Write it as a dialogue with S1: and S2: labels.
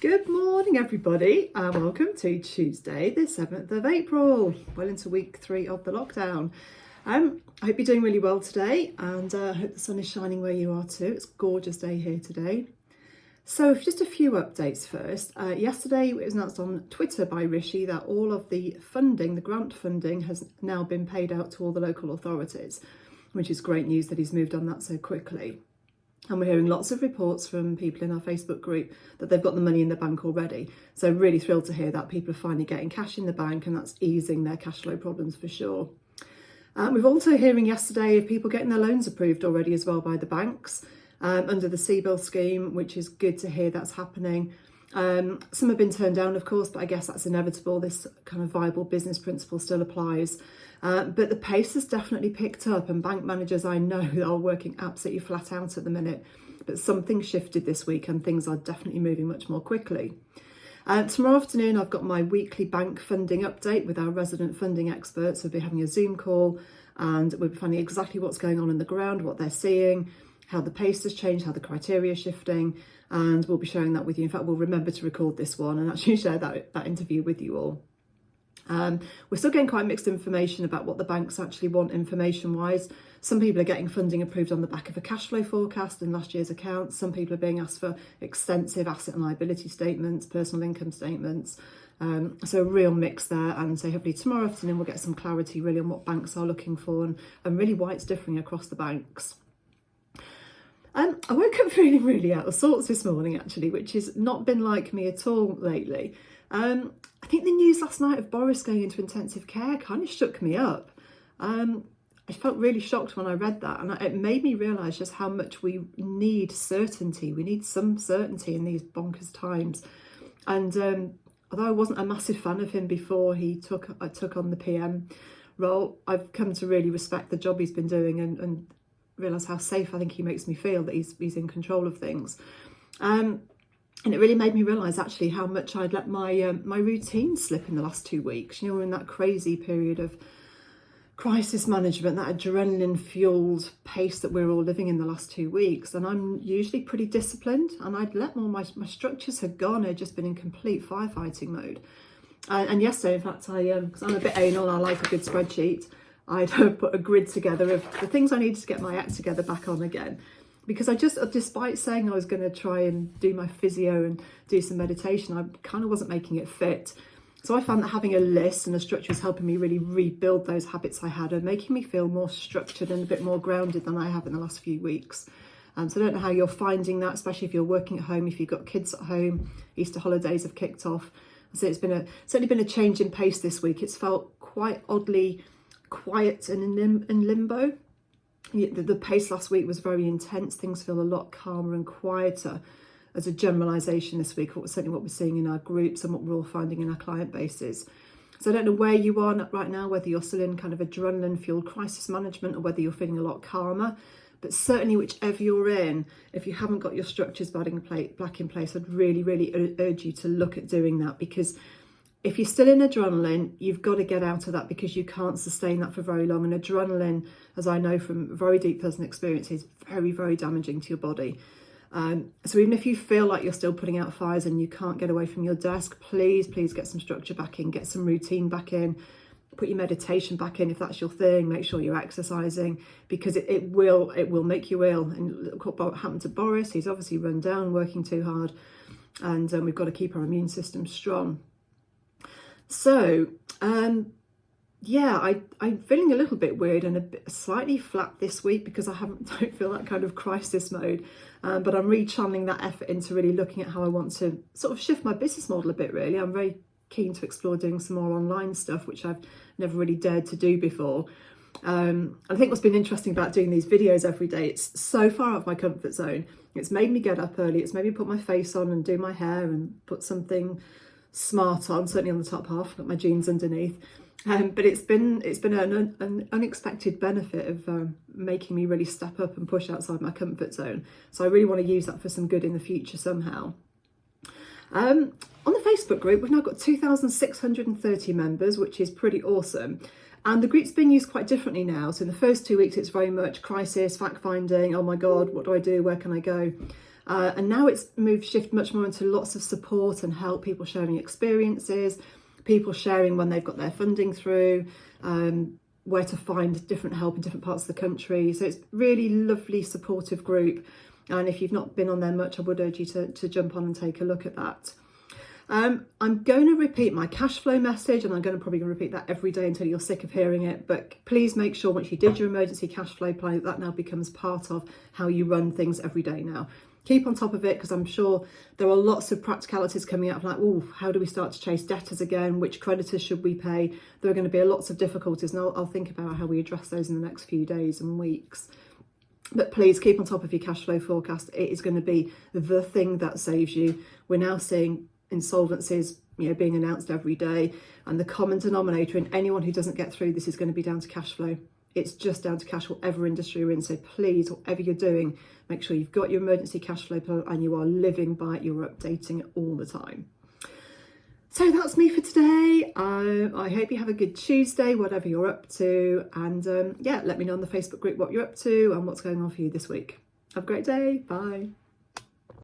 S1: Good morning, everybody, and welcome to Tuesday, the 7th of April, well into week 3 of the lockdown. I hope you're doing really well today, and I hope the sun is shining where you are too. It's a gorgeous day here today. So just a few updates first. Yesterday it was announced on Twitter by Rishi that all of the funding, the grant funding, has now been paid out to all the local authorities, which is great news that he's moved on that so quickly. And we're hearing lots of reports from people in our Facebook group that they've got the money in the bank already. So really thrilled to hear that people are finally getting cash in the bank, and that's easing their cash flow problems for sure. We've also hearing yesterday of people getting their loans approved already as well by the banks under the CBIL scheme, which is good to hear that's happening. Some have been turned down, of course, but I guess that's inevitable. This kind of viable business principle still applies. But the pace has definitely picked up, and bank managers I know are working absolutely flat out at the minute. But something shifted this week and things are definitely moving much more quickly. Tomorrow afternoon, I've got my weekly bank funding update with our resident funding experts. We'll be having a Zoom call and we'll be finding exactly what's going on in the ground, what they're seeing, how the pace has changed, how the criteria is shifting, and we'll be sharing that with you. In fact, we'll remember to record this one and actually share that interview with you all. We're still getting quite mixed information about what the banks actually want information-wise. Some people are getting funding approved on the back of a cash flow forecast in last year's accounts. Some people are being asked for extensive asset and liability statements, personal income statements. So a real mix there, and so hopefully tomorrow afternoon we'll get some clarity really on what banks are looking for and really why it's differing across the banks. I woke up feeling really out of sorts this morning actually, which has not been like me at all lately. I think the news last night of Boris going into intensive care kind of shook me up. I felt really shocked when I read that, and it made me realise just how much we need certainty. We need some certainty in these bonkers times. And although I wasn't a massive fan of him before he took on the PM role, I've come to really respect the job he's been doing and realise how safe I think he makes me feel that he's in control of things. And it really made me realise actually how much I'd let my my routine slip in the last 2 weeks. You know, we're in that crazy period of crisis management, that adrenaline fueled pace that we're all living in the last 2 weeks. And I'm usually pretty disciplined, and I'd let my structures had gone. I'd just been in complete firefighting mode. And yesterday, in fact, because I'm a bit anal, I like a good spreadsheet, I'd put a grid together of the things I needed to get my act together back on again. Because I just, despite saying I was going to try and do my physio and do some meditation, I kind of wasn't making it fit. So I found that having a list and a structure was helping me really rebuild those habits I had and making me feel more structured and a bit more grounded than I have in the last few weeks. So I don't know how you're finding that, especially if you're working at home, if you've got kids at home. Easter holidays have kicked off. So it's certainly been a change in pace this week. It's felt quite oddly quiet and in limbo. The pace last week was very intense. Things feel a lot calmer and quieter as a generalisation this week, certainly what we're seeing in our groups and what we're all finding in our client bases. So I don't know where you are right now, whether you're still in kind of adrenaline-fueled crisis management or whether you're feeling a lot calmer. But certainly whichever you're in, if you haven't got your structures back in place, I'd really, really urge you to look at doing that, because if you're still in adrenaline, you've got to get out of that because you can't sustain that for very long. And adrenaline, as I know from very deep personal experience, is very, very damaging to your body. So even if you feel like you're still putting out fires and you can't get away from your desk, please get some structure back in, get some routine back in, put your meditation back in if that's your thing, make sure you're exercising, because it will make you ill. And look what happened to Boris. He's obviously run down, working too hard, and we've got to keep our immune system strong. So, I'm feeling a little bit weird and a bit slightly flat this week because I don't feel that kind of crisis mode. But I'm rechanneling that effort into really looking at how I want to sort of shift my business model a bit, really. I'm very keen to explore doing some more online stuff, which I've never really dared to do before. I think what's been interesting about doing these videos every day, it's so far out of my comfort zone. It's made me get up early. It's made me put my face on and do my hair and put something smart on, certainly on the top half, got my jeans underneath. But it's been an unexpected benefit of making me really step up and push outside my comfort zone. So I really want to use that for some good in the future somehow. On the Facebook group, we've now got 2,630 members, which is pretty awesome. And the group's being used quite differently now. So in the first 2 weeks, it's very much crisis, fact finding. Oh my God, what do I do? Where can I go? And now it's shift much more into lots of support and help, people sharing experiences, people sharing when they've got their funding through, where to find different help in different parts of the country. So it's really lovely, supportive group. And if you've not been on there much, I would urge you to jump on and take a look at that. I'm going to repeat my cash flow message, and I'm probably going to repeat that every day until you're sick of hearing it. But please make sure once you did your emergency cash flow plan, that now becomes part of how you run things every day now. Keep on top of it, because I'm sure there are lots of practicalities coming out of like, oh, how do we start to chase debtors again? Which creditors should we pay? There are going to be lots of difficulties, and I'll think about how we address those in the next few days and weeks. But please keep on top of your cash flow forecast. It is going to be the thing that saves you. We're now seeing insolvencies, being announced every day, and the common denominator in anyone who doesn't get through this is going to be down to cash flow. It's just down to cash, whatever industry you're in. So please, whatever you're doing, make sure you've got your emergency cash flow plan and you are living by it. You're updating it all the time. So that's me for today. I hope you have a good Tuesday, whatever you're up to. And let me know on the Facebook group what you're up to and what's going on for you this week. Have a great day. Bye.